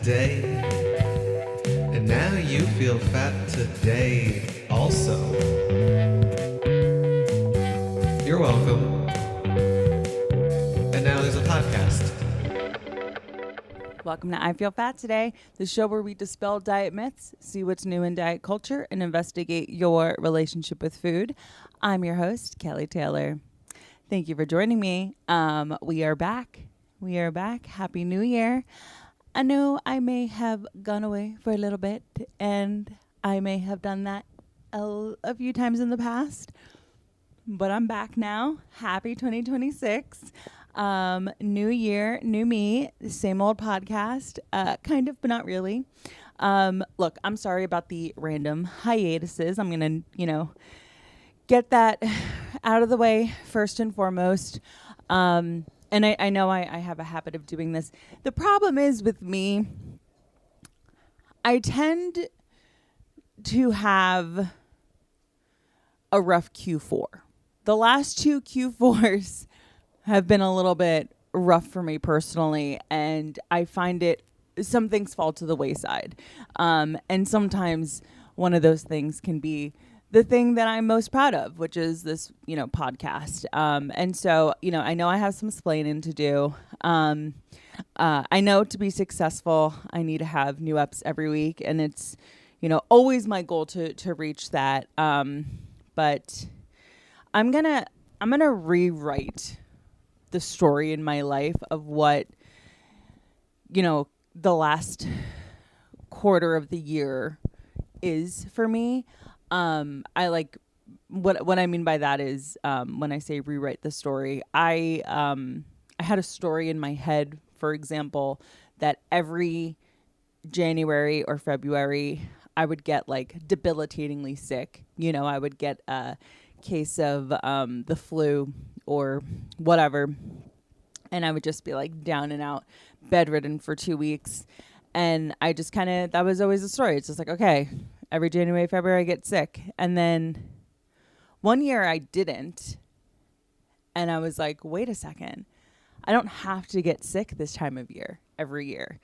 today, and now you feel fat today also. You're welcome. And now there's a podcast. Welcome to I Feel Fat Today, the show where we dispel diet myths, see what's new in diet culture, and investigate your relationship with food. I'm your host, Kelly Taylor. Thank you for joining me. We are back. Happy New Year. I know I may have gone away for a little bit, and I may have done that a few times in the past, but I'm back now. Happy 2026. New year, new me, same old podcast, kind of, but not really. Look, I'm sorry about the random hiatuses. I'm going to, get that out of the way first and foremost. And I know I have a habit of doing this. The problem is with me, I tend to have a rough Q4. The last two Q4s have been a little bit rough for me personally, and I find some things fall to the wayside. And sometimes one of those things can be the thing that I'm most proud of, which is this, podcast. And so, I know I have some splaining to do. I know to be successful, I need to have new eps every week, and it's, always my goal to reach that. But I'm gonna rewrite the story in my life of what, the last quarter of the year is for me. I like what I mean by that is, when I say rewrite the story, I had a story in my head, for example, that every January or February I would get like debilitatingly sick. I would get a case of the flu or whatever, and I would just be like down and out, bedridden for 2 weeks. And I just that was always the story. It's just like, okay, every January, February I get sick. And then one year I didn't. And I was like, wait a second. I don't have to get sick this time of year, every year.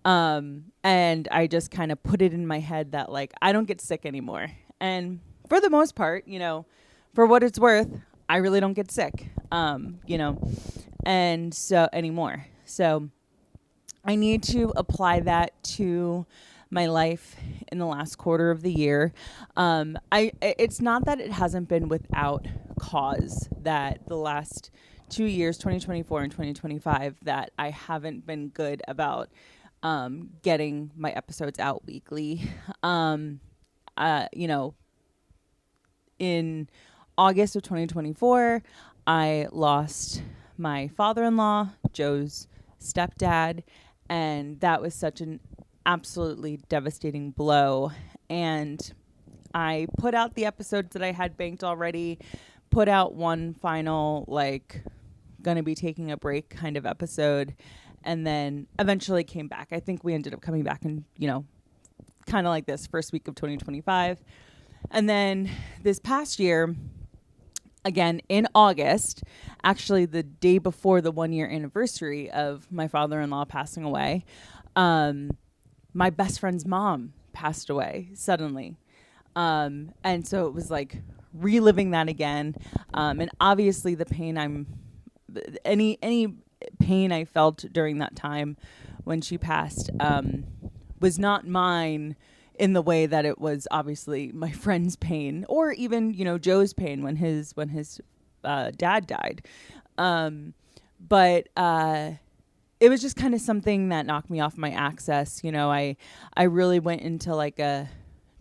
And I just kind of put it in my head that like, I don't get sick anymore. And for the most part, for what it's worth, I really don't get sick, and so anymore. So I need to apply that to my life in the last quarter of the year. It's not that it hasn't been without cause that the last 2 years, 2024 and 2025, that I haven't been good about getting my episodes out weekly. In August of 2024, I lost my father-in-law, Joe's stepdad, and that was such an absolutely devastating blow. And I put out the episodes that I had banked already, put out one final, gonna be taking a break kind of episode, and then eventually came back. I think we ended up coming back in, kind of like this first week of 2025. And then this past year, again, in August, actually the day before the 1-year anniversary of my father-in-law passing away, my best friend's mom passed away suddenly. And so it was like reliving that again. And obviously the pain any pain I felt during that time when she passed, was not mine in the way that it was obviously my friend's pain, or even, Joe's pain when his dad died. But it was just kind of something that knocked me off my axis. I really went into like a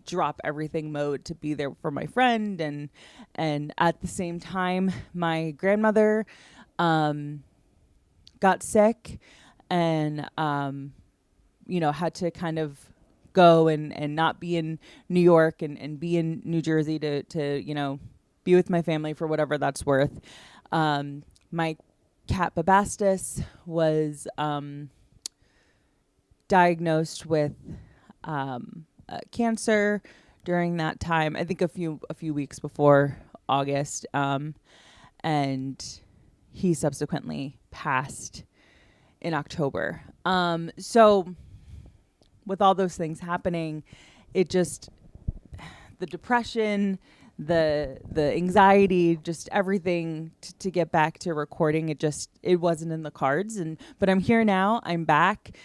drop everything mode to be there for my friend. And at the same time, my grandmother got sick and, had to kind of go and not be in New York and be in New Jersey to be with my family for whatever that's worth. My cat Babastis was diagnosed with cancer during that time. I think a few weeks before August, and he subsequently passed in October. So with all those things happening, it just, the depression, the anxiety, just everything to get back to recording, it wasn't in the cards. But I'm here now. I'm back.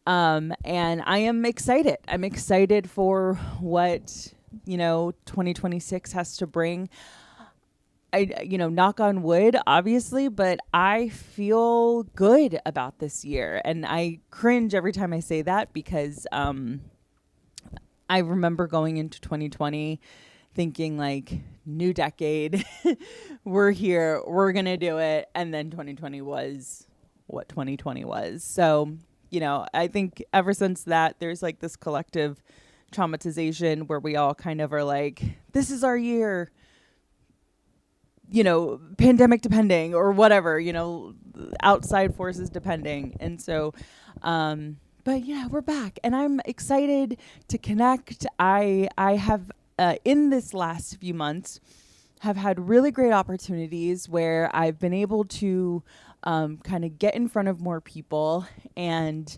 And I am excited. I'm excited for what, 2026 has to bring. Knock on wood, obviously, but I feel good about this year. And I cringe every time I say that because I remember going into 2020 thinking like, new decade, we're here, we're going to do it. And then 2020 was what 2020 was. So, I think ever since that, there's like this collective traumatization where we all kind of are like, this is our year, pandemic depending or whatever, outside forces depending. And so, but yeah, we're back and I'm excited to connect. I have, in this last few months, have had really great opportunities where I've been able to kind of get in front of more people and,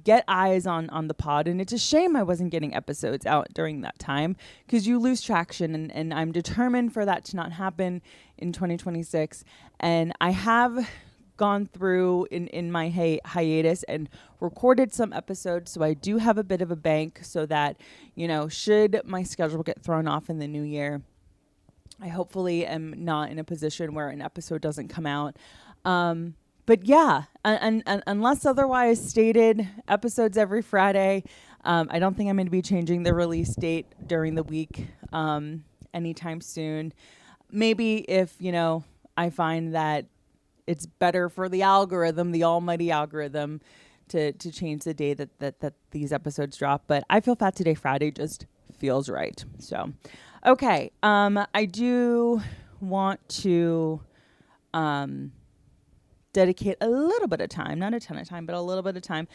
get eyes on the pod. And it's a shame I wasn't getting episodes out during that time because you lose traction. And I'm determined for that to not happen in 2026. And I have gone through in my hiatus and recorded some episodes, so I do have a bit of a bank so that, should my schedule get thrown off in the new year, I hopefully am not in a position where an episode doesn't come out. But yeah, and unless otherwise stated, episodes every Friday. I don't think I'm going to be changing the release date during the week anytime soon. Maybe if, I find that it's better for the algorithm, the almighty algorithm, to change the day that these episodes drop. But I Feel Fat Today Friday just feels right. So, okay. I do want to dedicate a little bit of time, not a ton of time, but a little bit of time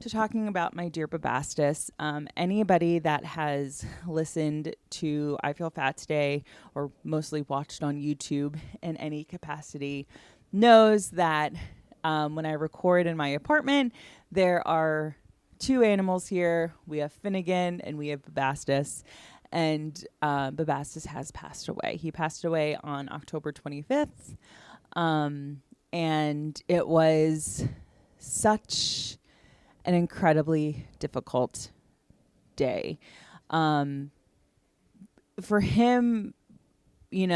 to talking about my dear Babastis. Anybody that has listened to I Feel Fat Today or mostly watched on YouTube in any capacity knows that when I record in my apartment, there are two animals here. We have Finnegan and we have Babastis. And Babastis has passed away. He passed away on October 25th. And it was such an incredibly difficult day. For him, he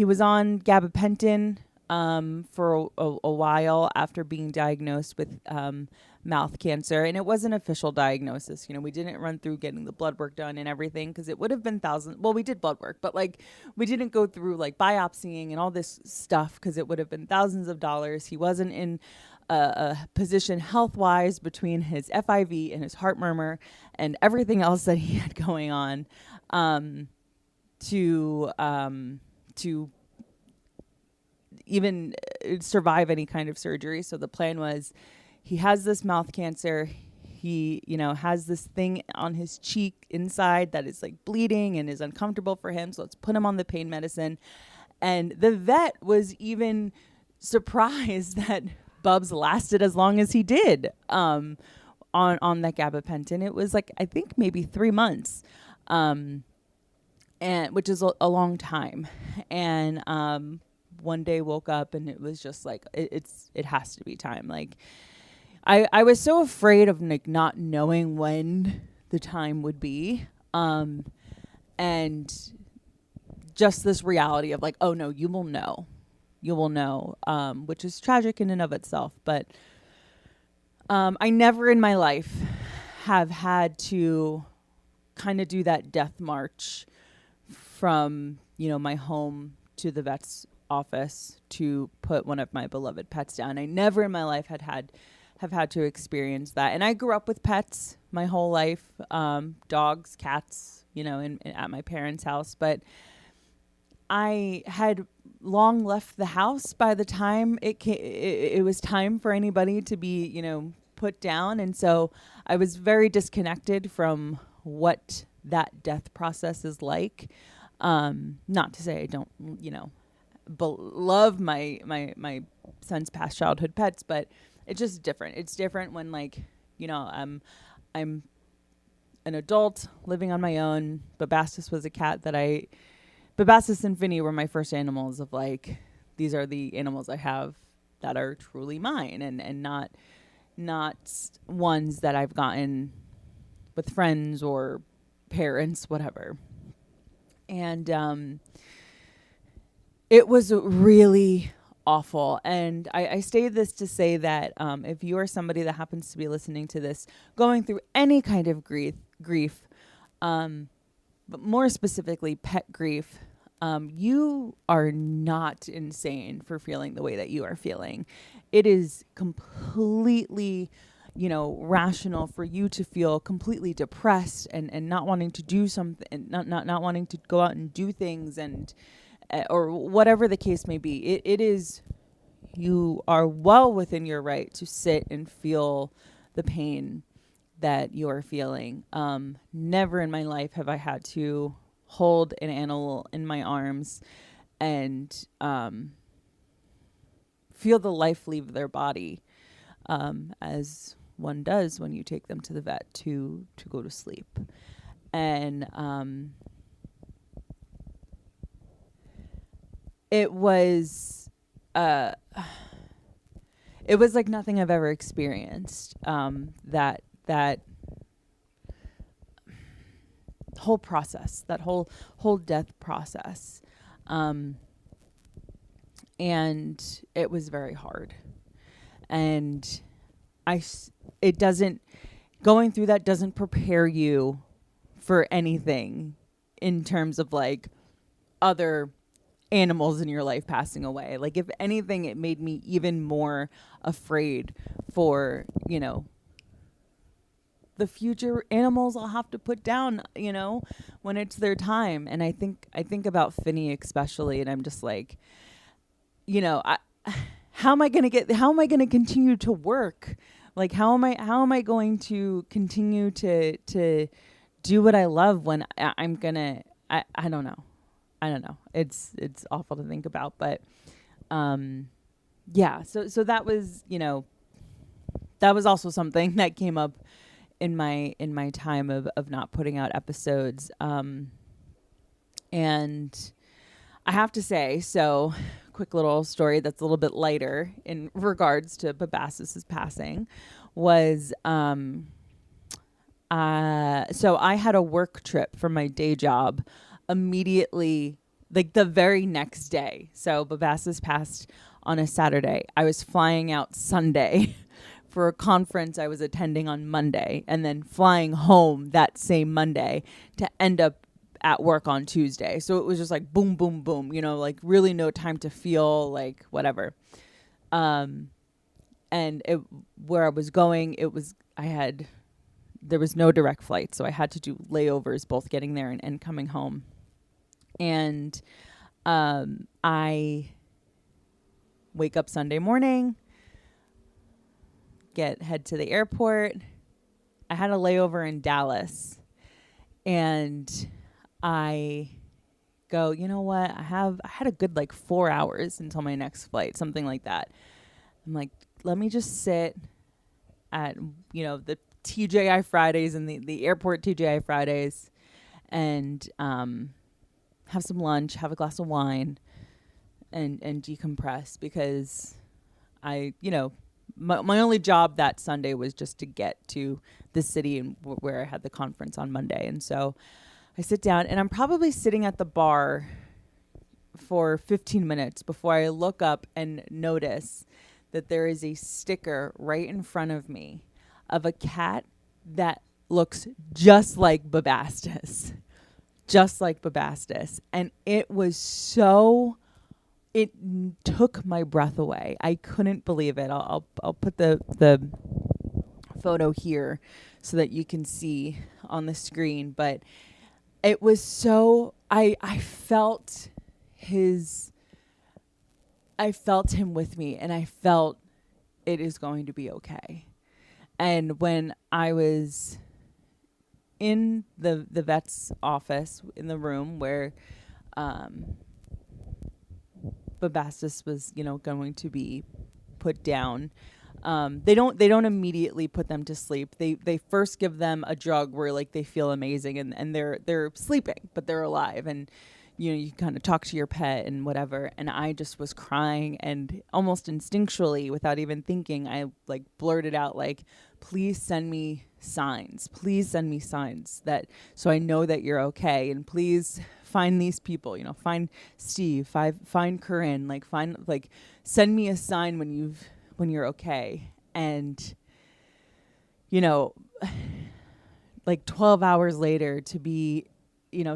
was on gabapentin for a while after being diagnosed with mouth cancer. And it was an official diagnosis. We didn't run through getting the blood work done and everything because it would have been thousands. Well, we did blood work, but we didn't go through biopsying and all this stuff because it would have been thousands of dollars. He wasn't in a position health-wise between his FIV and his heart murmur and everything else that he had going on to even survive any kind of surgery. So the plan was, he has this mouth cancer. He, has this thing on his cheek inside that is bleeding and is uncomfortable for him. So let's put him on the pain medicine. And the vet was even surprised that Bubs lasted as long as he did on that gabapentin. It was I think maybe 3 months, and which is a long time. And one day woke up and it was just it has to be time. I was so afraid of not knowing when the time would be, and just this reality of oh no, you will know, which is tragic in and of itself. But I never in my life have had to kind of do that death march from my home to the vet's office to put one of my beloved pets down. I never in my life have had to experience that. And I grew up with pets my whole life, dogs, cats, at my parents' house. But I had long left the house by the time it was time for anybody to be, put down. And so I was very disconnected from what that death process is like. Not to say I don't, love my son's past childhood pets, but it's just different. It's different when, like, I'm an adult living on my own. Bubastis was a cat that Bubastis and Finny were my first animals of, like, these are the animals I have that are truly mine, and not ones that I've gotten with friends or parents, whatever. And it was really awful. And I say this to say that if you are somebody that happens to be listening to this, going through any kind of grief, but more specifically pet grief, you are not insane for feeling the way that you are feeling. It is completely, rational for you to feel completely depressed and not wanting to do something, and not wanting to go out and do things, and or whatever the case may be. It is, you are well within your right to sit and feel the pain that you're feeling. Never in my life have I had to hold an animal in my arms and feel the life leave their body, as one does when you take them to the vet to go to sleep. And it was like nothing I've ever experienced. That whole process, that whole death process. And it was very hard. And going through that doesn't prepare you for anything in terms of, like, other animals in your life passing away. Like, if anything, it made me even more afraid for, the future animals I'll have to put down, when it's their time. And I think about Finny especially, and I'm just like, how am I going to continue to work? Like, how am I going to continue to do what I love when I'm going to, I don't know. I don't know. It's awful to think about, but yeah. So that was, that was also something that came up in my time of not putting out episodes. And I have to say, so quick little story that's a little bit lighter in regards to Bubastis' passing was, so I had a work trip for my day job immediately, like the very next day. So Bubastis passed on a Saturday. I was flying out Sunday for a conference I was attending on Monday, and then flying home that same Monday to end up at work on Tuesday. So it was just like boom, boom, boom, like really no time to feel like whatever. And where I was going, there was no direct flight. So I had to do layovers, both getting there and coming home. And I wake up Sunday morning, head to the airport. I had a layover in Dallas, and I go, you know what? I had a good 4 hours until my next flight, something like that. I'm like, let me just sit at, the TJI Fridays and the airport TJI Fridays, and have some lunch, have a glass of wine, and decompress, because I, my only job that Sunday was just to get to the city and where I had the conference on Monday. And so I sit down, and I'm probably sitting at the bar for 15 minutes before I look up and notice that there is a sticker right in front of me of a cat that looks just like Bubastis. Just like Bubastis. And it took my breath away. I couldn't believe it. I'll put the photo here so that you can see on the screen. But it was so, I felt him with me, and I felt it is going to be okay. And when I was in the vet's office, in the room where Bubastis was, going to be put down, They don't immediately put them to sleep. They first give them a drug where like they feel amazing, and they're sleeping but they're alive, and you kind of talk to your pet and whatever. And I just was crying, and almost instinctually, without even thinking, I like blurted out like, please send me signs, please send me signs, that so I know that you're okay, and please find these people, find Steve, find Corinne, like send me a sign when you're okay. And you know like 12 hours later, to be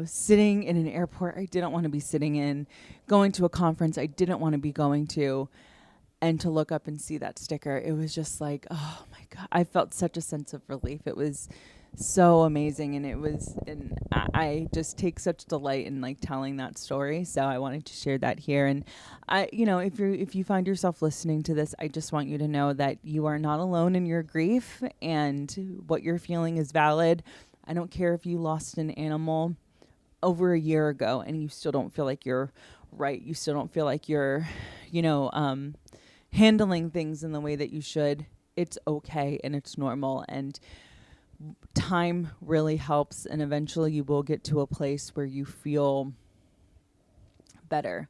sitting in an airport I didn't want to be sitting in, going to a conference I didn't want to be going to, and to look up and see that sticker, it was just like, oh my God, I felt such a sense of relief. It was so amazing. And I just take such delight in like telling that story. So I wanted to share that here. And if you find yourself listening to this, I just want you to know that you are not alone in your grief, and what you're feeling is valid. I don't care if you lost an animal over a year ago and you still don't feel like you're right. You still don't feel like you're, handling things in the way that you should. It's okay and it's normal, and time really helps, and eventually you will get to a place where you feel better.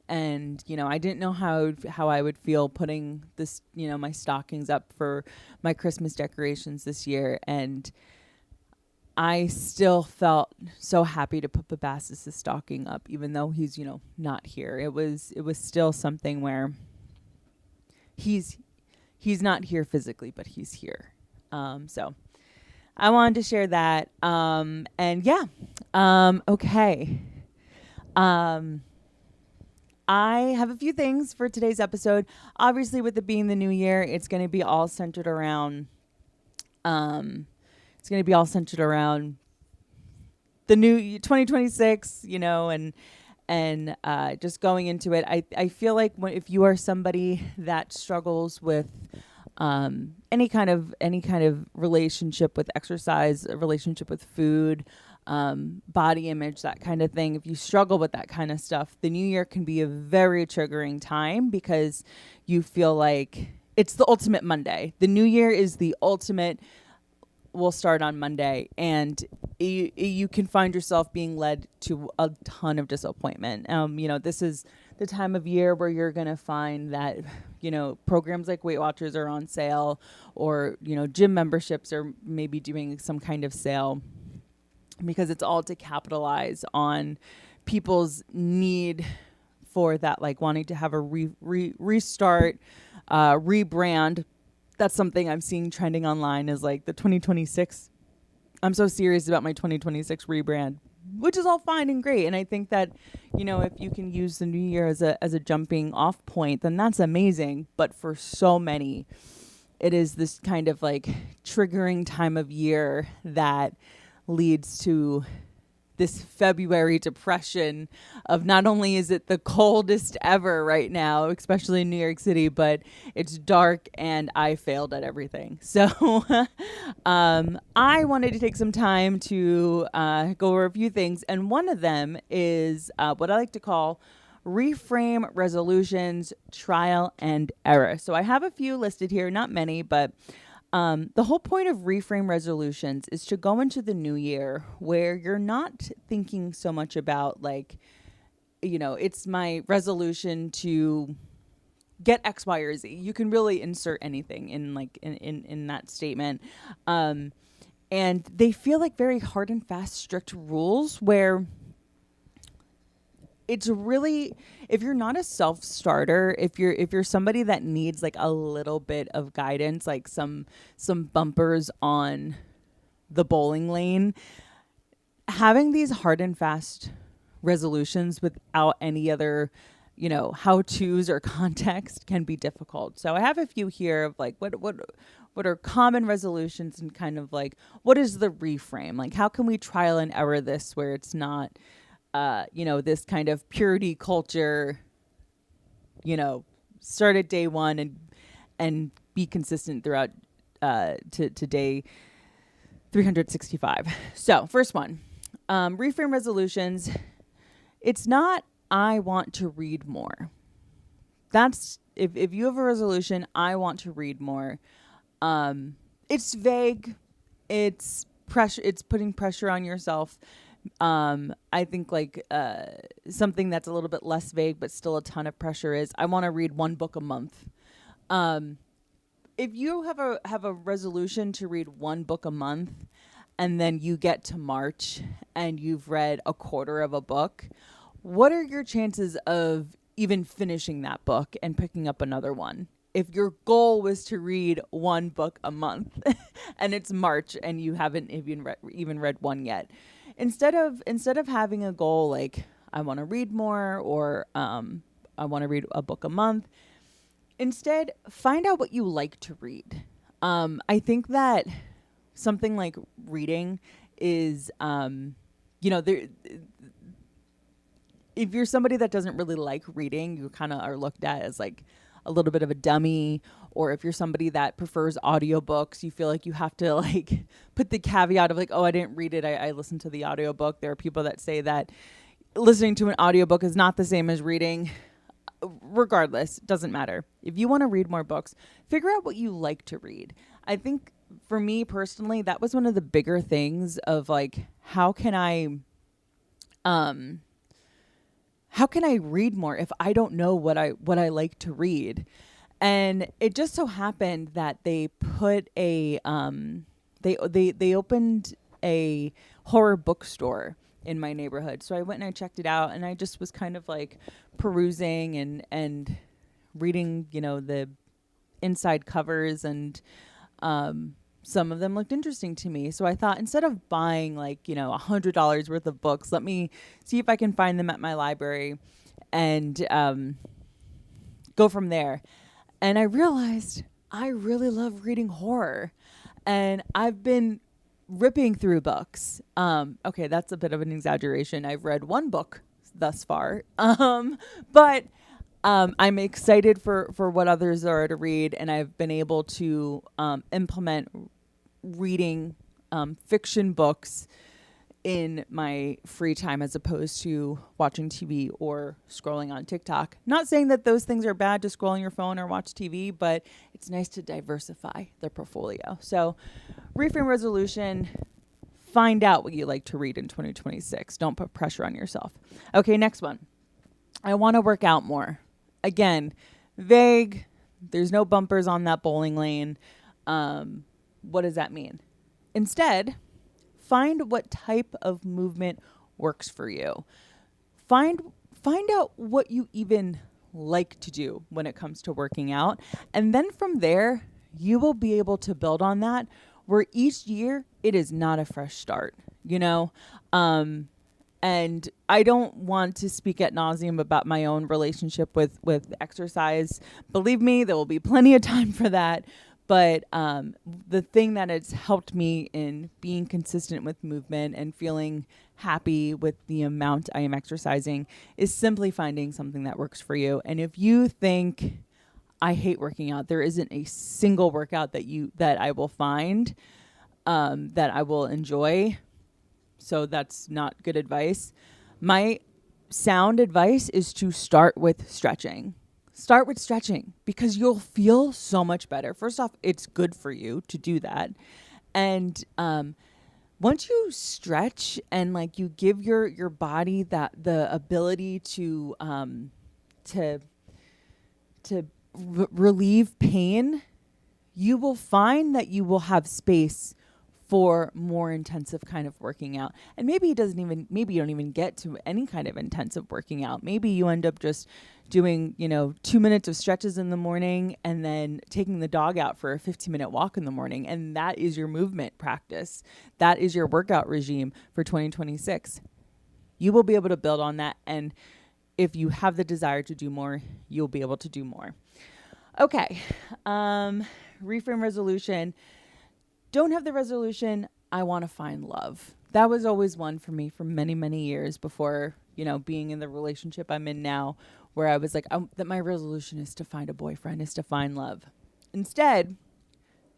And I didn't know how I would feel putting this, my stockings up for my Christmas decorations this year, and I still felt so happy to put Babassus' stocking up, even though he's not here. It was still something where he's not here physically, but he's here. So I wanted to share that. Okay. I have a few things for today's episode. Obviously, with it being the new year, it's going to be all centered around, the new 2026, and just going into it, I feel like if you are somebody that struggles with any kind of relationship with exercise, a relationship with food, body image, that kind of thing, if you struggle with that kind of stuff, the new year can be a very triggering time, because you feel like it's the ultimate Monday. The new year is the ultimate, we'll start on Monday, and you can find yourself being led to a ton of disappointment. This is the time of year where you're going to find that, programs like Weight Watchers are on sale, or, gym memberships are maybe doing some kind of sale, because it's all to capitalize on people's need for that, like wanting to have a restart, rebrand. That's something I'm seeing trending online, is like the 2026. I'm so serious about my 2026 rebrand, which is all fine and great. And I think that, if you can use the new year as a jumping off point, then that's amazing. But for so many, it is this kind of like triggering time of year that leads to this February depression of, not only is it the coldest ever right now, especially in New York City, but it's dark and I failed at everything. So I wanted to take some time to go over a few things. And one of them is what I like to call reframe resolutions, trial and error. So I have a few listed here, not many, but the whole point of reframe resolutions is to go into the new year where you're not thinking so much about like, it's my resolution to get X, Y, or Z. You can really insert anything in that statement. And they feel like very hard and fast, strict rules where it's really, if you're not a self-starter, if you're somebody that needs like a little bit of guidance, like some bumpers on the bowling lane, having these hard and fast resolutions without any other, how-tos or context can be difficult. So I have a few here of like what are common resolutions, and kind of like, what is the reframe? Like, how can we trial and error this where it's not this kind of purity culture, start at day one and be consistent throughout to day 365. So first one, reframe resolutions. It's not, I want to read more. that's if you have a resolution, I want to read more. It's vague. It's pressure. It's putting pressure on yourself. I think like something that's a little bit less vague but still a ton of pressure is I want to read one book a month. Um, if you have a resolution to read one book a month, and then you get to March and you've read a quarter of a book, what are your chances of even finishing that book and picking up another one? If your goal was to read one book a month and it's March and you haven't even read one yet, instead of having a goal like I want to read more or I want to read a book a month, instead find out what you like to read. I think that something like reading is, there. If you're somebody that doesn't really like reading, you kind of are looked at as like a little bit of a dummy. Or if you're somebody that prefers audiobooks, you feel like you have to like put the caveat of like, oh, I didn't read it. I listened to the audiobook. There are people that say that listening to an audiobook is not the same as reading. Regardless, doesn't matter. If you want to read more books, figure out what you like to read. I think for me personally, that was one of the bigger things of like, how can I read more if I don't know what I like to read? And it just so happened that they put a they opened a horror bookstore in my neighborhood. So I went and I checked it out, and I just was kind of like perusing and reading, the inside covers, and some of them looked interesting to me. So I thought, instead of buying like, $100 worth of books, let me see if I can find them at my library and go from there. And I realized I really love reading horror, and I've been ripping through books. Okay, that's a bit of an exaggeration. I've read one book thus far, but I'm excited for what others are to read, and I've been able to implement reading fiction books in my free time as opposed to watching TV or scrolling on TikTok. Not saying that those things are bad to scroll on your phone or watch TV, but it's nice to diversify their portfolio. So, reframe resolution, find out what you like to read in 2026. Don't put pressure on yourself. Okay, next one. I want to work out more. Again, vague. There's no bumpers on that bowling lane. What does that mean? Instead, find what type of movement works for you. Find out what you even like to do when it comes to working out. And then from there, you will be able to build on that, where each year it is not a fresh start, and I don't want to speak ad nauseum about my own relationship with exercise. Believe me, there will be plenty of time for that. But the thing that has helped me in being consistent with movement and feeling happy with the amount I am exercising is simply finding something that works for you. And if you think I hate working out, there isn't a single workout that I will find that I will enjoy. So that's not good advice. My sound advice is to start with stretching. Start with stretching because you'll feel so much better. First off, it's good for you to do that. And once you stretch and like you give your body the ability to relieve pain, you will find that you will have space for more intensive kind of working out. And maybe you don't even get to any kind of intensive working out. Maybe you end up just doing, 2 minutes of stretches in the morning and then taking the dog out for a 15-minute walk in the morning. And that is your movement practice. That is your workout regime for 2026. You will be able to build on that. And if you have the desire to do more, you'll be able to do more. Okay. Reframe resolution. Don't have the resolution, I want to find love. That was always one for me for many, many years before, being in the relationship I'm in now, where I was like, that my resolution is to find a boyfriend, is to find love. Instead,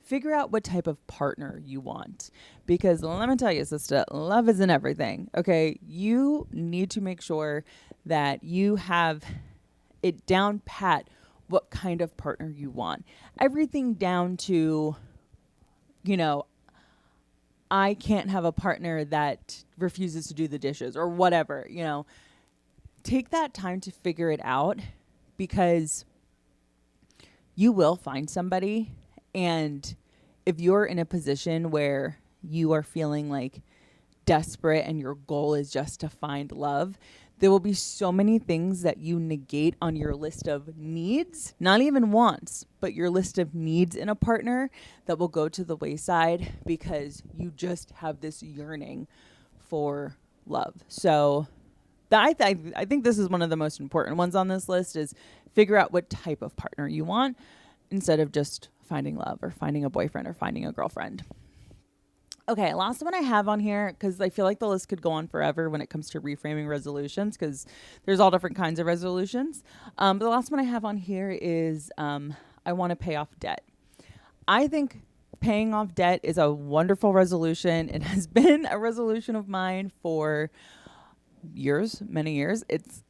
figure out what type of partner you want. Because let me tell you, sister, love isn't everything. Okay, you need to make sure that you have it down pat what kind of partner you want. Everything down to, you know, I can't have a partner that refuses to do the dishes or whatever, you know. Take that time to figure it out, because you will find somebody. And if you're in a position where you are feeling like desperate and your goal is just to find love, there will be so many things that you negate on your list of needs, not even wants, but your list of needs in a partner, that will go to the wayside because you just have this yearning for love. So I think this is one of the most important ones on this list, is figure out what type of partner you want instead of just finding love or finding a boyfriend or finding a girlfriend. Okay, last one I have on here, because I feel like the list could go on forever when it comes to reframing resolutions, because there's all different kinds of resolutions. But the last one I have on here is I want to pay off debt. I think paying off debt is a wonderful resolution. It has been a resolution of mine for years, many years. It's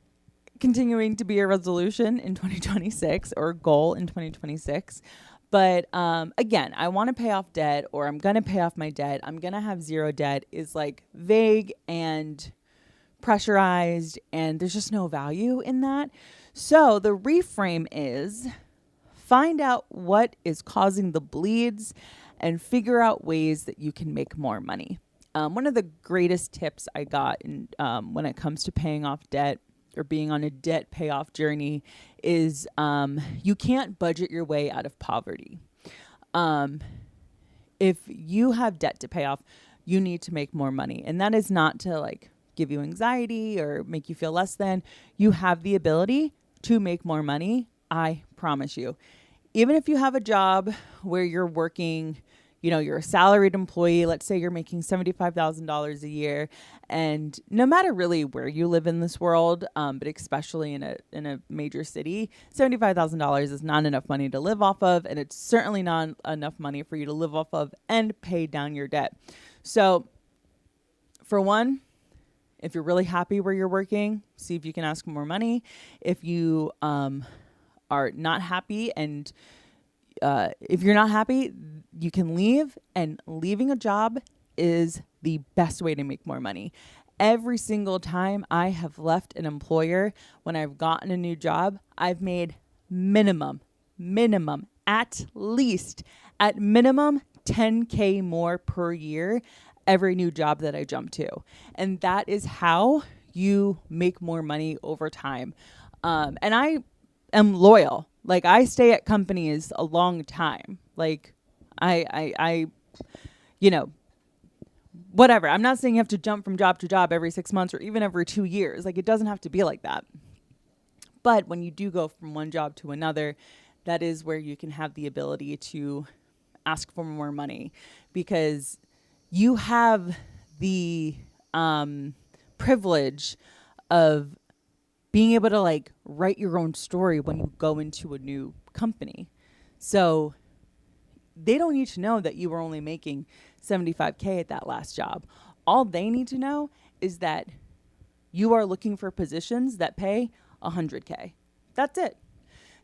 continuing to be a resolution in 2026, or a goal in 2026. But again, I want to pay off debt, or I'm going to pay off my debt. I'm going to have zero debt is like vague and pressurized, and there's just no value in that. So the reframe is find out what is causing the bleeds and figure out ways that you can make more money. One of the greatest tips I got when it comes to paying off debt or being on a debt payoff journey is you can't budget your way out of poverty. If you have debt to pay off, you need to make more money. And that is not to like give you anxiety or make you feel less than. You have the ability to make more money. I promise you. Even if you have a job where you're working, you know, you're a salaried employee, let's say you're making $75,000 a year, and no matter really where you live in this world, but especially in a major city, $75,000 is not enough money to live off of, and it's certainly not enough money for you to live off of and pay down your debt. So for one, if you're really happy where you're working, see if you can ask for more money. If you are not happy, and if you're not happy, you can leave, and leaving a job is the best way to make more money. Every single time I have left an employer, when I've gotten a new job, I've made minimum, at minimum 10K more per year every new job that I jump to. And that is how you make more money over time. And I am loyal. Like, I stay at companies a long time. Like, I you know, whatever. I'm not saying you have to jump from job to job every 6 months or even every 2 years. Like, it doesn't have to be like that. But when you do go from one job to another, that is where you can have the ability to ask for more money, because you have the privilege of being able to like write your own story when you go into a new company. So they don't need to know that you were only making 75K at that last job. All they need to know is that you are looking for positions that pay 100K. That's it.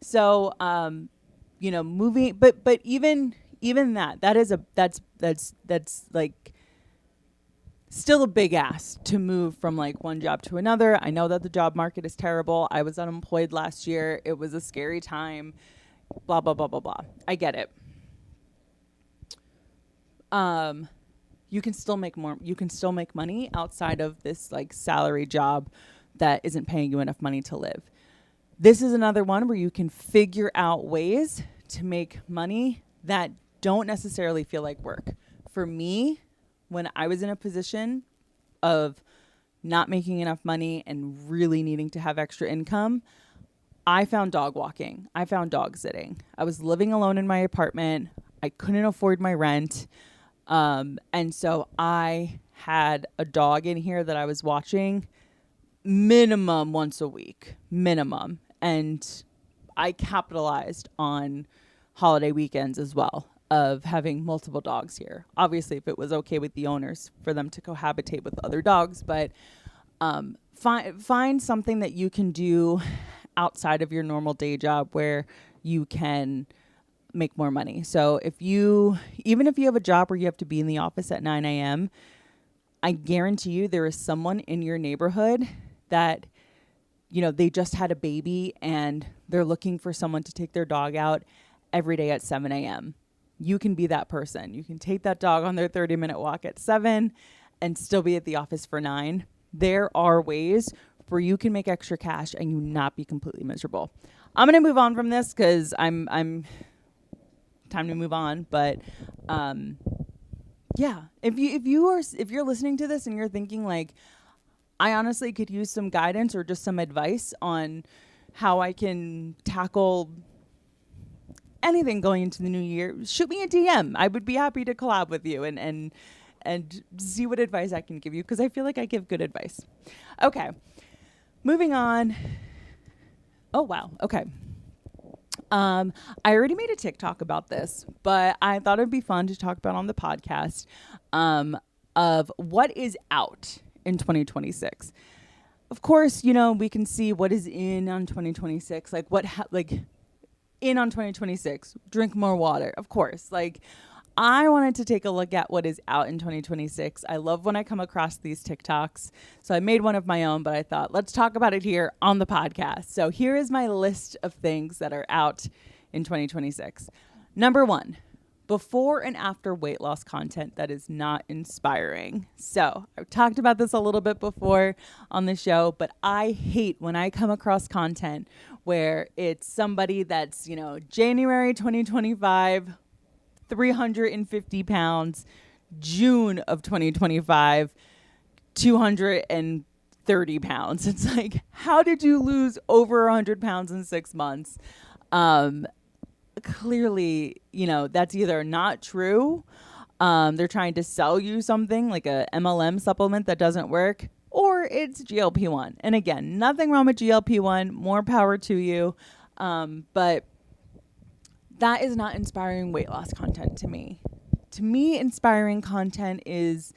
So, you know, moving, but even that's like still a big ask to move from like one job to another. I know that the job market is terrible. I was unemployed last year. It was a scary time, blah, blah, blah, blah, blah. I get it. You can still make more. You can still make money outside of this like salary job that isn't paying you enough money to live. This is another one where you can figure out ways to make money that don't necessarily feel like work. For me, when I was in a position of not making enough money and really needing to have extra income, I found dog walking. I found dog sitting. I was living alone in my apartment. I couldn't afford my rent. And so I had a dog in here that I was watching minimum once a week, minimum. And I capitalized on holiday weekends as well of having multiple dogs here. Obviously, if it was okay with the owners for them to cohabitate with other dogs, but find something that you can do outside of your normal day job where you can make more money. So even if you have a job where you have to be in the office at 9 a.m., I guarantee you there is someone in your neighborhood that, they just had a baby and they're looking for someone to take their dog out every day at 7 a.m. You can be that person. You can take that dog on their 30-minute walk at 7 and still be at the office for 9. There are ways where you can make extra cash and you not be completely miserable. I'm going to move on from this because I'm time to move on. But yeah, if you're listening to this and you're thinking like, I honestly could use some guidance or just some advice on how I can tackle anything going into the new year, shoot me a DM. I would be happy to collab with you and see what advice I can give you, because I feel like I give good advice. Okay, moving on. Oh, wow. Okay. I already made a TikTok about this, but I thought it'd be fun to talk about on the podcast of what is out in 2026. Of course, we can see what is in on 2026, like in on 2026, drink more water. Of course, I wanted to take a look at what is out in 2026. I love when I come across these TikToks. So I made one of my own, but I thought, let's talk about it here on the podcast. So here is my list of things that are out in 2026. Number 1, before and after weight loss content that is not inspiring. So I've talked about this a little bit before on the show, but I hate when I come across content where it's somebody that's, January 2025, 350 pounds, June of 2025, 230 pounds. It's like, how did you lose over 100 pounds in 6 months? Clearly, that's either not true. They're trying to sell you something like a MLM supplement that doesn't work, or it's GLP-1. And again, nothing wrong with GLP-1, more power to you. But that is not inspiring weight loss content to me. To me, inspiring content is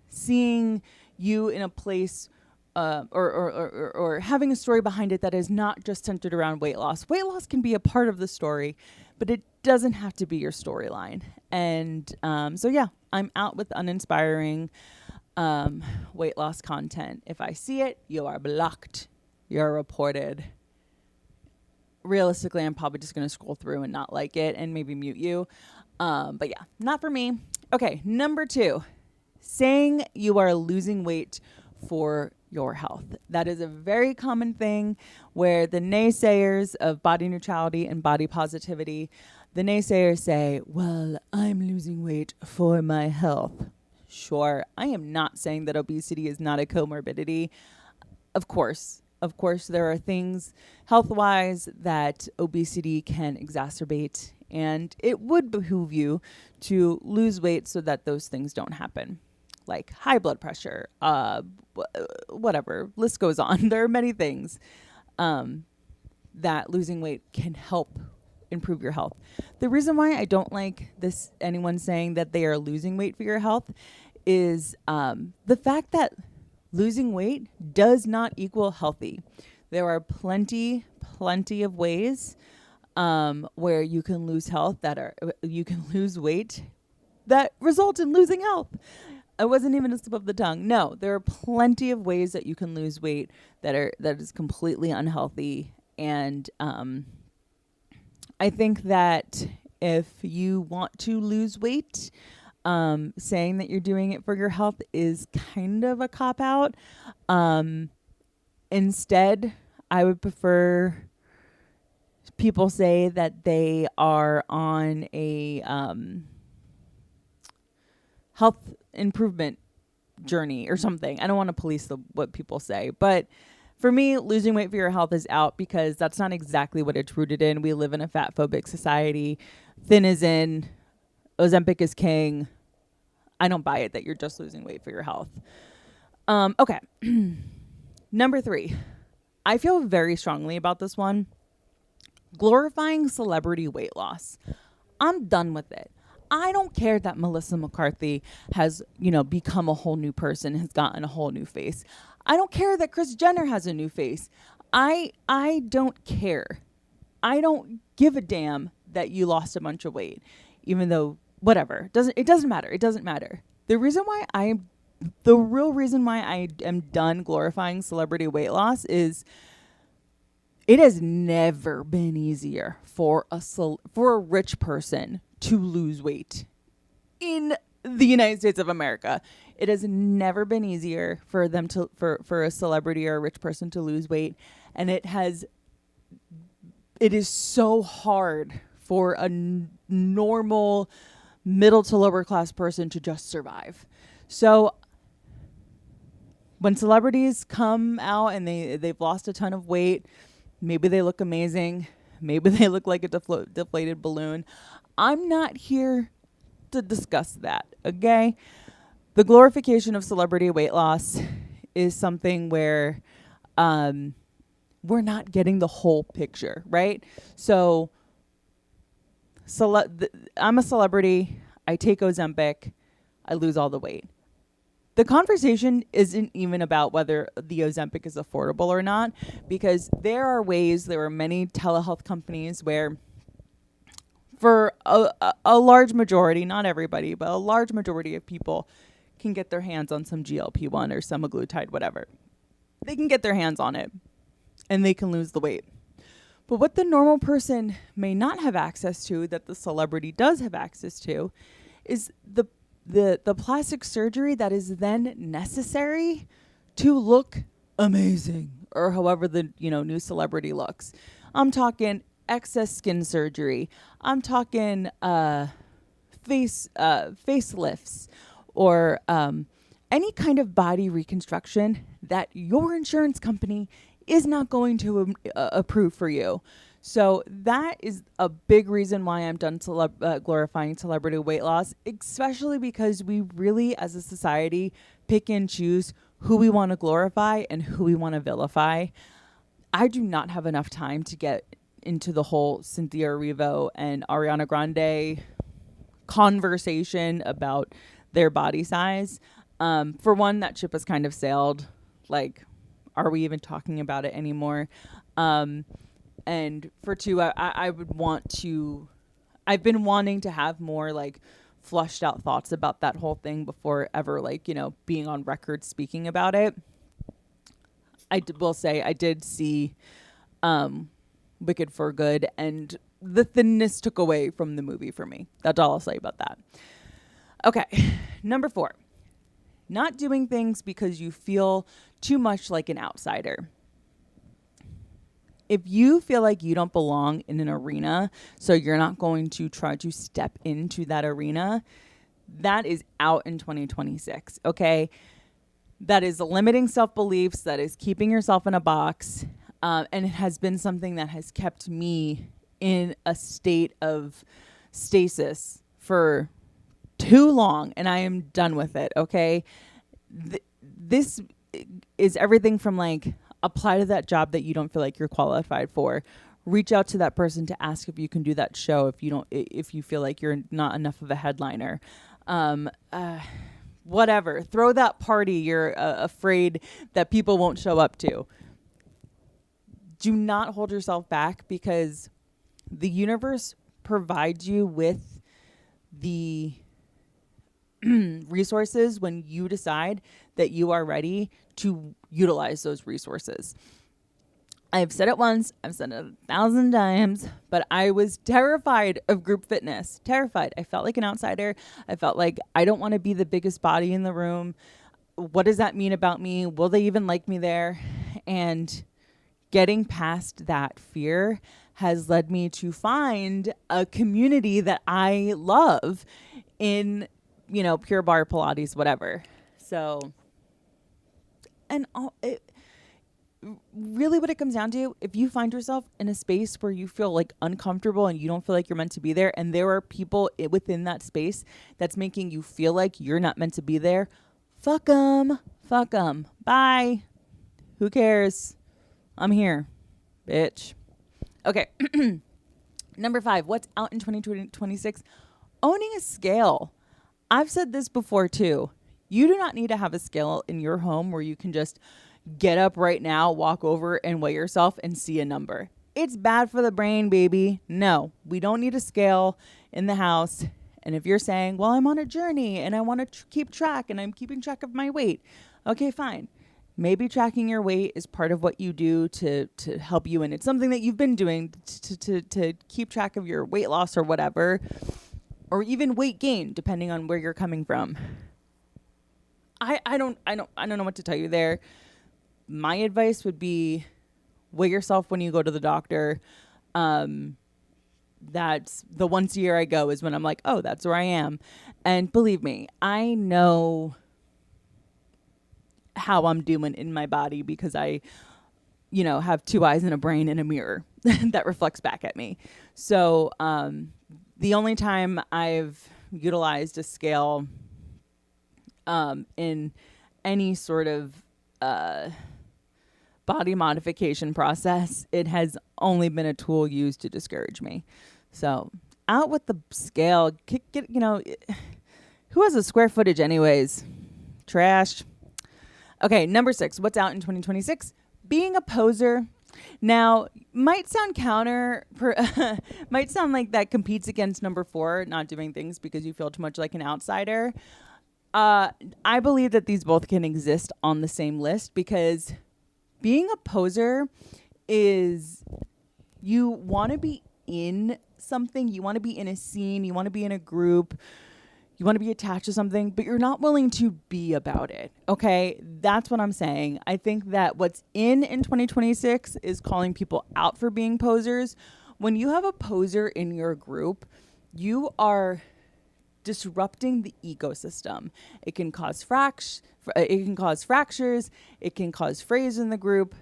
seeing you in a place or having a story behind it that is not just centered around weight loss. Weight loss can be a part of the story, but it doesn't have to be your storyline. And so, yeah, I'm out with uninspiring weight loss content. If I see it, you are blocked. You're reported. Realistically, I'm probably just going to scroll through and not like it and maybe mute you. But yeah, not for me. Okay, number 2, saying you are losing weight for your health. That is a very common thing where the naysayers of body neutrality and body positivity, the naysayers say, well, I'm losing weight for my health. Sure, I am not saying that obesity is not a comorbidity. Of course, there are things health-wise that obesity can exacerbate, and it would behoove you to lose weight so that those things don't happen, like high blood pressure, whatever, list goes on. There are many things that losing weight can help improve your health. The reason why I don't like anyone saying that they are losing weight for your health is the fact that losing weight does not equal healthy. There are plenty of ways where you can lose weight that result in losing health. I wasn't even a slip of the tongue. No, there are plenty of ways that you can lose weight that is completely unhealthy. And I think that if you want to lose weight, saying that you're doing it for your health is kind of a cop-out. Instead, I would prefer people say that they are on a health improvement journey or something. I don't want to police what people say, but for me, losing weight for your health is out because that's not exactly what it's rooted in. We live in a fat phobic society. Thin is in, Ozempic is king. I don't buy it that you're just losing weight for your health. Okay. Number 3, I feel very strongly about this one. Glorifying celebrity weight loss. I'm done with it. I don't care that Melissa McCarthy has, become a whole new person, has gotten a whole new face. I don't care that Kris Jenner has a new face. I don't care. I don't give a damn that you lost a bunch of weight, even though whatever. It doesn't matter. It doesn't matter. The real reason why I am done glorifying celebrity weight loss is it has never been easier for a rich person to lose weight in the United States of America. It has never been easier for them to for a celebrity or a rich person to lose weight, and it is so hard for a normal middle to lower class person to just survive. So when celebrities come out and they've lost a ton of weight, maybe they look amazing, maybe they look like a deflated balloon. I'm not here to discuss that, okay? The glorification of celebrity weight loss is something where we're not getting the whole picture, right? So I'm a celebrity. I take Ozempic. I lose all the weight. The conversation isn't even about whether the Ozempic is affordable or not, because there are many telehealth companies where for a large majority, not everybody, but a large majority of people can get their hands on some GLP-1 or semaglutide, whatever. They can get their hands on it and they can lose the weight. But what the normal person may not have access to, that the celebrity does have access to, is the plastic surgery that is then necessary to look amazing, or however the new celebrity looks. I'm talking excess skin surgery. I'm talking facelifts, or any kind of body reconstruction that your insurance company is not going to approve for you. So that is a big reason why I'm done glorifying celebrity weight loss, especially because we really, as a society, pick and choose who we want to glorify and who we want to vilify. I do not have enough time to get into the whole Cynthia Erivo and Ariana Grande conversation about their body size. For one, that ship has kind of sailed. Like, are we even talking about it anymore? And for two, I would want to, I've been wanting to have more like flushed out thoughts about that whole thing before ever being on record speaking about it. Will say I did see Wicked for Good, and the thinness took away from the movie for me. That's all I'll say about that. Okay, number 4. Not doing things because you feel too much like an outsider. If you feel like you don't belong in an arena, so you're not going to try to step into that arena, that is out in 2026, okay? That is limiting self-beliefs, that is keeping yourself in a box, and it has been something that has kept me in a state of stasis for too long, and I am done with it, okay? This is everything from like, apply to that job that you don't feel like you're qualified for. Reach out to that person to ask if you can do that show if you feel like you're not enough of a headliner. Whatever. Throw that party you're afraid that people won't show up to. Do not hold yourself back, because the universe provides you with the resources when you decide that you are ready to utilize those resources. I've said it once, I've said it 1,000 times, but I was terrified of group fitness. Terrified. I felt like an outsider. I felt like I don't want to be the biggest body in the room. What does that mean about me? Will they even like me there? And getting past that fear has led me to find a community that I love in, Pure Barre, Pilates, whatever. So, and really what it comes down to, if you find yourself in a space where you feel like uncomfortable and you don't feel like you're meant to be there, and there are people within that space that's making you feel like you're not meant to be there, fuck them. Bye. Who cares? I'm here, bitch. Okay. Number 5, what's out in 2026? Owning a scale. I've said this before too. You do not need to have a scale in your home where you can just, get up right now, walk over and weigh yourself and see a number. It's bad for the brain, baby. No, we don't need a scale in the house. And if you're saying, well, I'm on a journey and I want to keep track and I'm keeping track of my weight. Okay, fine. Maybe tracking your weight is part of what you do to help you. And it's something that you've been doing to keep track of your weight loss or whatever, or even weight gain, depending on where you're coming from. I don't know what to tell you there. My advice would be weigh yourself when you go to the doctor. That's the once a year I go is when I'm like, oh, that's where I am. And believe me, I know how I'm doing in my body because I, have two eyes and a brain and a mirror that reflects back at me. So the only time I've utilized a scale in any sort of body modification process, it has only been a tool used to discourage me. So out with the scale. Who has a square footage anyways? Trash. Okay, number 6. What's out in 2026? Being a poser. Now, might sound might sound like that competes against number 4, not doing things because you feel too much like an outsider. I believe that these both can exist on the same list because being a poser is you want to be in something, you want to be in a scene, you want to be in a group, you want to be attached to something, but you're not willing to be about it. Okay, that's what I'm saying. I think that what's in 2026 is calling people out for being posers. When you have a poser in your group, you are disrupting the ecosystem. It can cause fractures, it can cause frays in the group.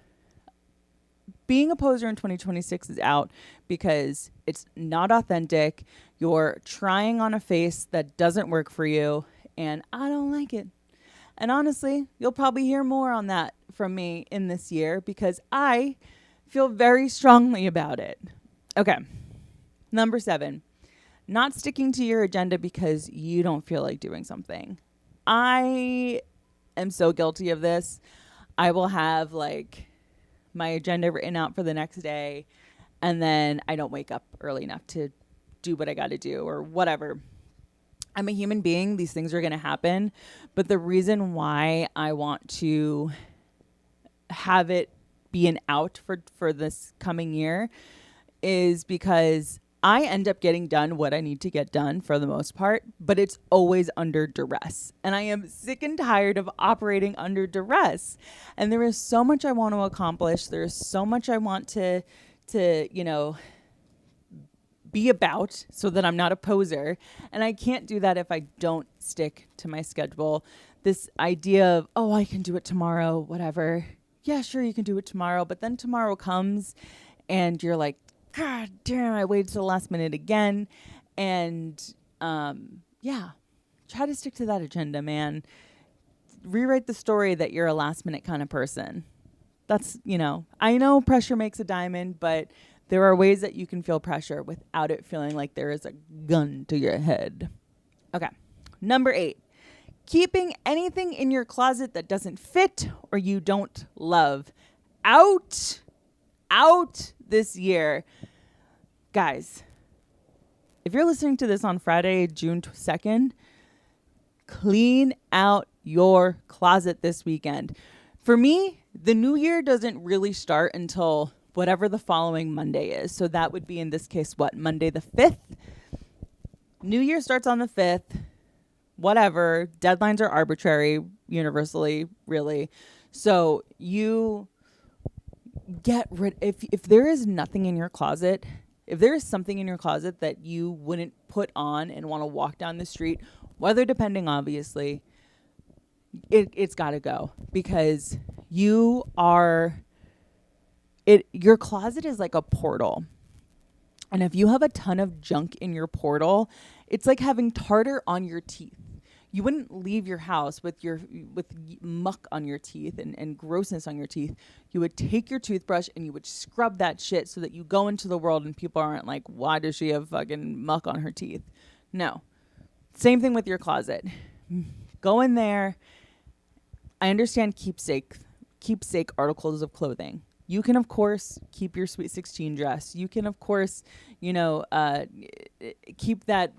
Being a poser in 2026 is out because it's not authentic. You're trying on a face that doesn't work for you, and I don't like it. And honestly, you'll probably hear more on that from me in this year because I feel very strongly about it. Okay, number 7. Not sticking to your agenda because you don't feel like doing something. I am so guilty of this. I will have my agenda written out for the next day, and then I don't wake up early enough to do what I got to do or whatever. I'm a human being. These things are going to happen. But the reason why I want to have it be an out for this coming year is because I end up getting done what I need to get done for the most part, but it's always under duress. And I am sick and tired of operating under duress. And there is so much I want to accomplish. There is so much I want to be about so that I'm not a poser. And I can't do that if I don't stick to my schedule. This idea of, oh, I can do it tomorrow, whatever. Yeah, sure, you can do it tomorrow. But then tomorrow comes and you're like, God damn, I waited till the last minute again. And try to stick to that agenda, man. Rewrite the story that you're a last minute kind of person. That's, I know pressure makes a diamond, but there are ways that you can feel pressure without it feeling like there is a gun to your head. Okay. Number 8, keeping anything in your closet that doesn't fit or you don't love out this year. Guys, if you're listening to this on Friday, June 2nd, clean out your closet this weekend. For me, the new year doesn't really start until whatever the following Monday is. So that would be, in this case, Monday the 5th? New year starts on the 5th. Whatever. Deadlines are arbitrary, universally, really. So you get rid, if there is nothing in your closet, if there is something in your closet that you wouldn't put on and want to walk down the street, weather depending, obviously, it's got to go because your closet is like a portal. And if you have a ton of junk in your portal, it's like having tartar on your teeth. You wouldn't leave your house with muck on your teeth and grossness on your teeth. You would take your toothbrush and you would scrub that shit so that you go into the world and people aren't like, why does she have fucking muck on her teeth? No. Same thing with your closet. Go in there. I understand keepsake articles of clothing. You can, of course, keep your Sweet 16 dress. You can, of course, keep that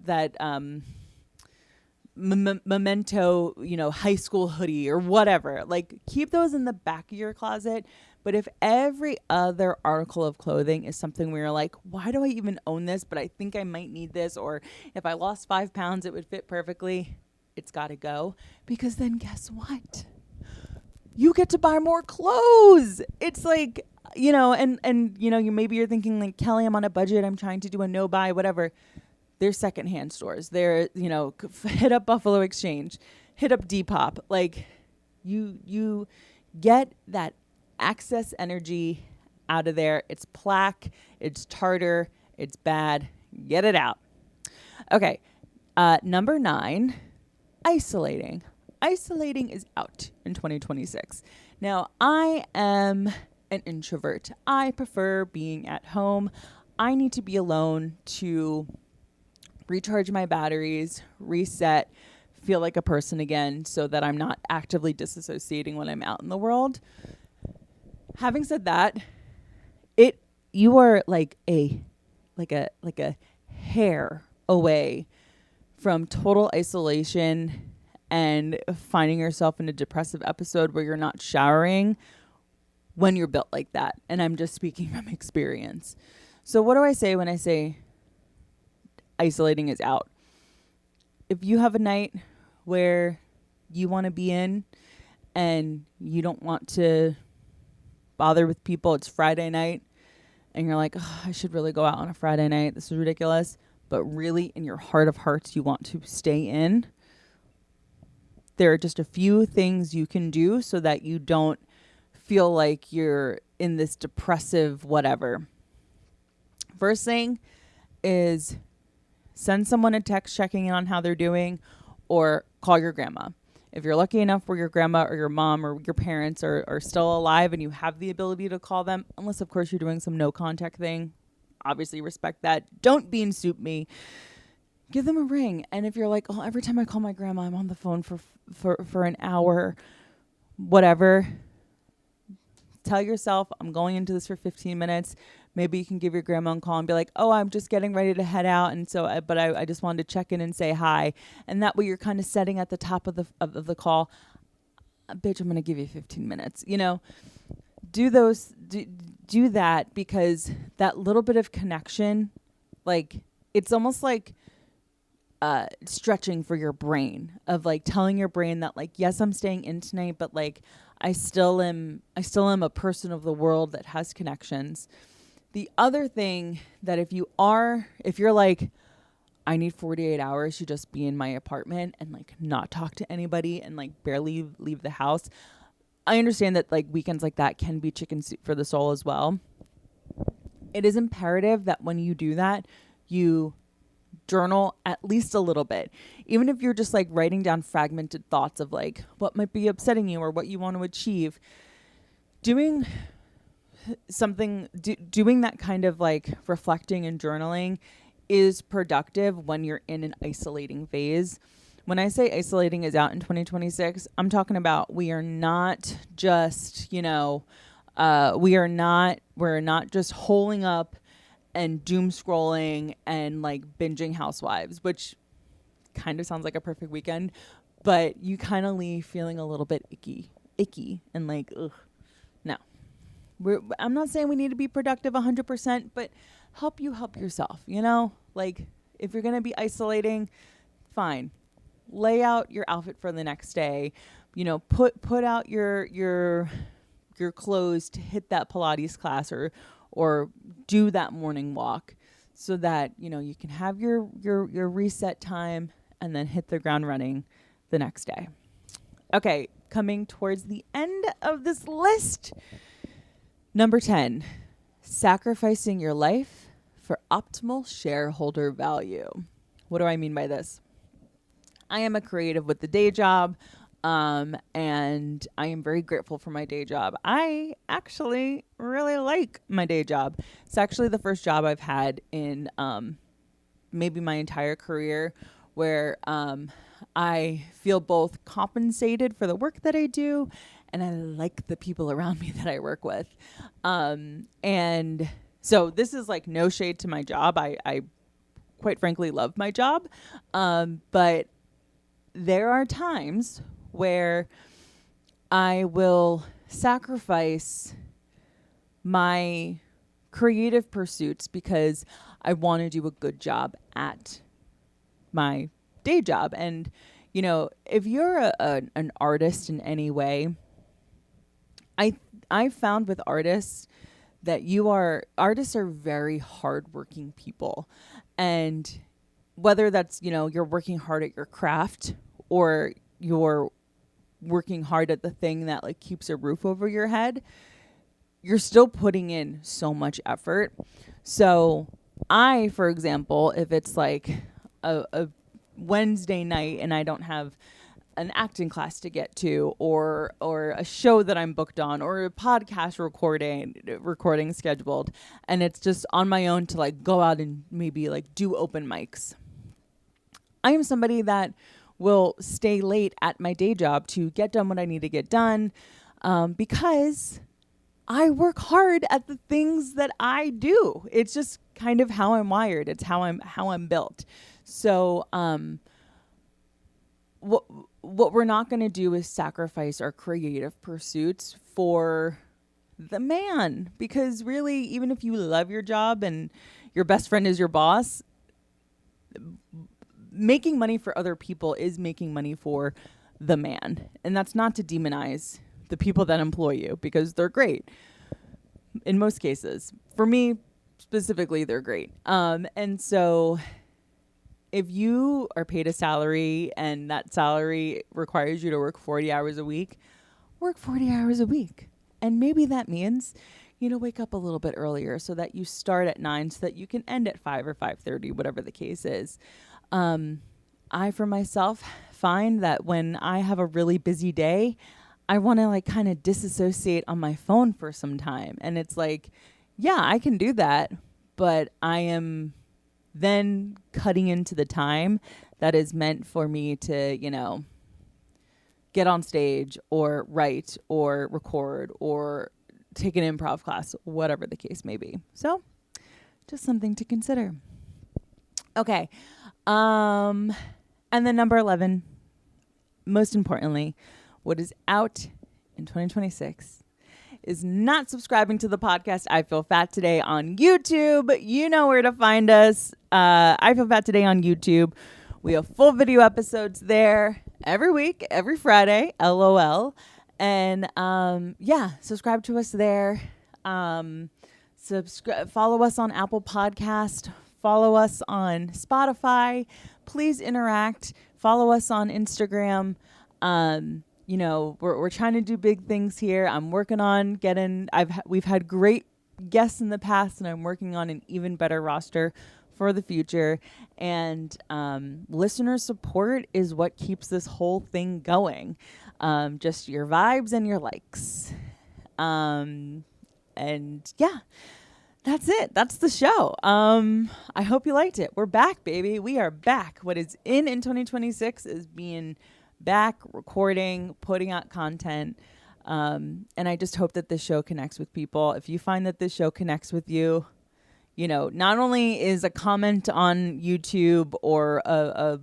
memento, high school hoodie or whatever. Like, keep those in the back of your closet. But if every other article of clothing is something where you're like, why do I even own this? But I think I might need this. Or if I lost 5 pounds, it would fit perfectly. It's got to go. Because then guess what? You get to buy more clothes. It's like, you're thinking like, Kelly, I'm on a budget. I'm trying to do a no buy, whatever. There's secondhand stores. There, hit up Buffalo Exchange, hit up Depop. Like, you get that excess energy out of there. It's plaque, it's tartar, it's bad. Get it out. Okay, number 9, isolating. Isolating is out in 2026. Now, I am an introvert. I prefer being at home. I need to be alone to recharge my batteries, reset, feel like a person again so that I'm not actively disassociating when I'm out in the world. Having said that, you are like a hair away from total isolation and finding yourself in a depressive episode where you're not showering when you're built like that. And I'm just speaking from experience. So what do I say when I say isolating is out? If you have a night where you want to be in and you don't want to bother with people, it's Friday night and you're like, oh, I should really go out on a Friday night, this is ridiculous, but really in your heart of hearts you want to stay in, there are just a few things you can do so that you don't feel like you're in this depressive whatever. First thing is send someone a text checking in on how they're doing, or call your grandma. If you're lucky enough where your grandma or your mom or your parents are still alive and you have the ability to call them, unless of course you're doing some no contact thing, obviously respect that. Don't bean soup me. Give them a ring. And if you're like, oh, every time I call my grandma, I'm on the phone for an hour, whatever, tell yourself, I'm going into this for 15 minutes. Maybe you can give your grandma a call and be like, oh, I'm just getting ready to head out. And so, I just wanted to check in and say hi. And that way you're kind of setting at the top of the call, bitch, I'm going to give you 15 minutes. Do that, because that little bit of connection, like, it's almost like stretching for your brain, of like telling your brain that, like, yes, I'm staying in tonight, but like I still am a person of the world that has connections. The other thing that if you're like, I need 48 hours to just be in my apartment and like not talk to anybody and like barely leave the house, I understand that like weekends like that can be chicken soup for the soul as well. It is imperative that when you do that, you journal at least a little bit, even if you're just like writing down fragmented thoughts of like what might be upsetting you or what you want to achieve. Doing that kind of like reflecting and journaling is productive when you're in an isolating phase. When I say isolating is out in 2026, I'm talking about we're not just holing up and doom scrolling and like binging Housewives, which kind of sounds like a perfect weekend, but you kind of leave feeling a little bit icky and like, ugh. No, I'm not saying we need to be productive 100%, but help yourself, like if you're going to be isolating, fine. Lay out your outfit for the next day, put out your clothes to hit that Pilates class or do that morning walk so that, you can have your reset time and then hit the ground running the next day. Okay, coming towards the end of this list. Number 10, sacrificing your life for optimal shareholder value. What do I mean by this? I am a creative with the day job. And I am very grateful for my day job. I actually really like my day job. It's actually the first job I've had in maybe my entire career where I feel both compensated for the work that I do and I like the people around me that I work with. And so this is like no shade to my job. I quite frankly love my job. But there are times where I will sacrifice my creative pursuits because I want to do a good job at my day job. And, you know, if you're an artist in any way, I found with artists that artists are very hardworking people. And whether that's, you know, you're working hard at your craft or you're working hard at the thing that like keeps a roof over your head, you're still putting in so much effort. So I, for example, if it's like a Wednesday night and I don't have an acting class to get to, or a show that I'm booked on, or a podcast recording scheduled, and it's just on my own to like go out and maybe like do open mics, I am somebody that will stay late at my day job to get done what I need to get done, because I work hard at the things that I do. It's just kind of how I'm wired. It's how I'm built. So, what we're not going to do is sacrifice our creative pursuits for the man, because really, even if you love your job and your best friend is your boss, making money for other people is making money for the man. And that's not to demonize the people that employ you, because they're great in most cases. For me specifically, they're great. And so if you are paid a salary and that salary requires you to work 40 hours a week, work 40 hours a week. And maybe that means, you know, wake up a little bit earlier so that you start at 9 so that you can end at 5 or 5:30, whatever the case is. I, for myself, find that when I have a really busy day, I want to like kind of disassociate on my phone for some time. And it's like, yeah, I can do that, but I am then cutting into the time that is meant for me to, you know, get on stage or write or record or take an improv class, whatever the case may be. So just something to consider. Okay. And then number 11, most importantly, what is out in 2026 is not subscribing to the podcast I Feel Fat Today on YouTube. You know where to find us. I Feel Fat Today on YouTube. We have full video episodes there every week, every Friday, LOL. And yeah, subscribe to us there. Follow us on Apple Podcast. Follow us on Spotify. Please interact. Follow us on Instagram. You know, we're trying to do big things here. I'm working on we've had great guests in the past, and I'm working on an even better roster for the future. And listener support is what keeps this whole thing going. Just your vibes and your likes. And yeah, that's it. That's the show. I hope you liked it. We're back, baby. We are back. What is in 2026 is being back, recording, putting out content. And I just hope that this show connects with people. If you find that this show connects with you, you know, not only is a comment on YouTube or a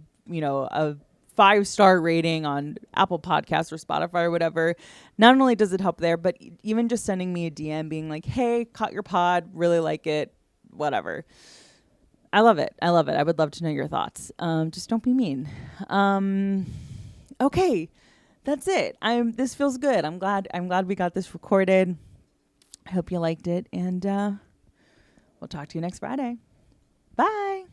5-star rating on Apple Podcasts or Spotify or whatever, not only does it help there, but even just sending me a DM being like, hey, caught your pod, really like it, whatever. I love it. I love it. I would love to know your thoughts. Just don't be mean. Okay, that's it. This feels good. I'm glad we got this recorded. I hope you liked it, and we'll talk to you next Friday. Bye.